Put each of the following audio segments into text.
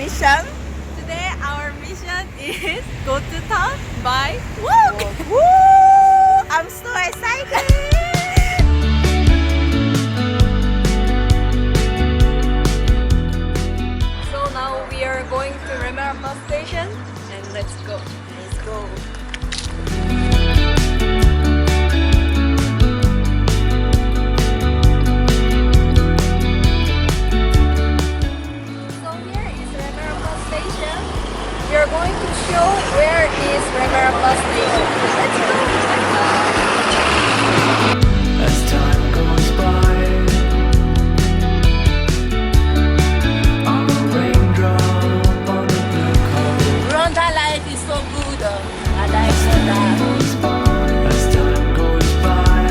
mission? Today our mission is go to town by walk. Woo! I'm so excited! So now we are going to Remera bus station and let's go. Let's go. So here is Remera bus station. We are going to show where is Remera bus station. Let's go. As time goes by, I'm a raindrop on a blue coat. Rwanda life is so good. I like that. As time goes by,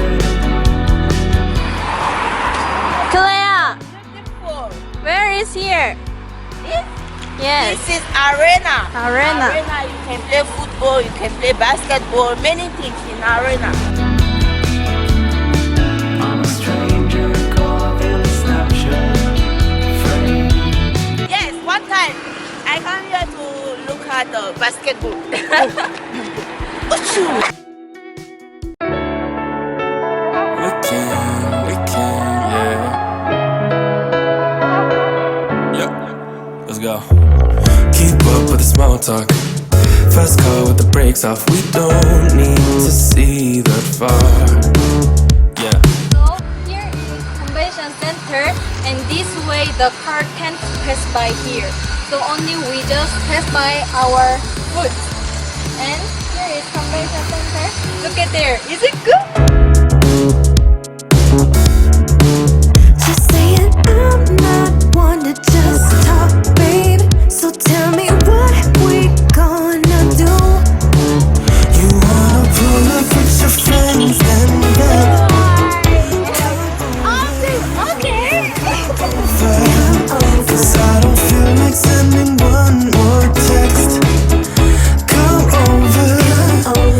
Clea, Beautiful. where is here? This, Yes. this is arena. Arena. Arena, you can play football, you can play basketball, many things in arena. I'm a stranger caught in a snapshot frame. Yes, one time I come here to look at the basketball. We can, yeah. Yep, let's go. Keep up with the small talk. Fast car with the brakes off. We don't need to see that far. Yeah. So here is convention center, and this way the car can't pass by here. So only we just pass by our foot. And here is convention center. Look at there. Is it good? Just saying I'm not one to just talk, babe. So tell me what we gonna do. You wanna pull up with your friends and then Okay. cause I don't feel like sending one more text. Come over, come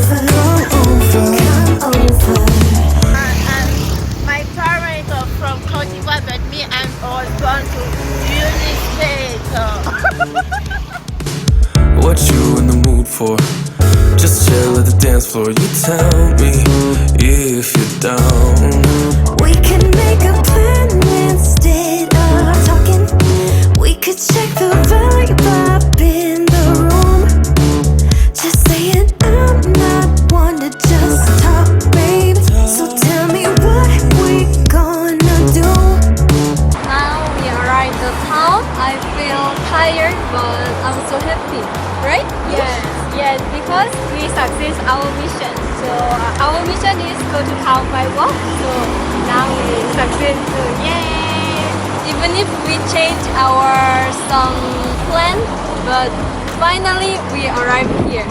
over. And my parents are from Côte, but me and all born to United States. What you in the mood for? Just chill at the dance floor. You tell me if you're down. We can make a plan instead of talking. We could check the vibe up in the room. Just saying I'm not one to just talk, babe. So tell me what we gonna do. Now we arrived the town. I feel tired, but I'm so happy, right? Yes, because we succeed our mission. So our mission is go to town by walk. So now we succeed. So yay! Even if we change our some plan, but finally we arrived here.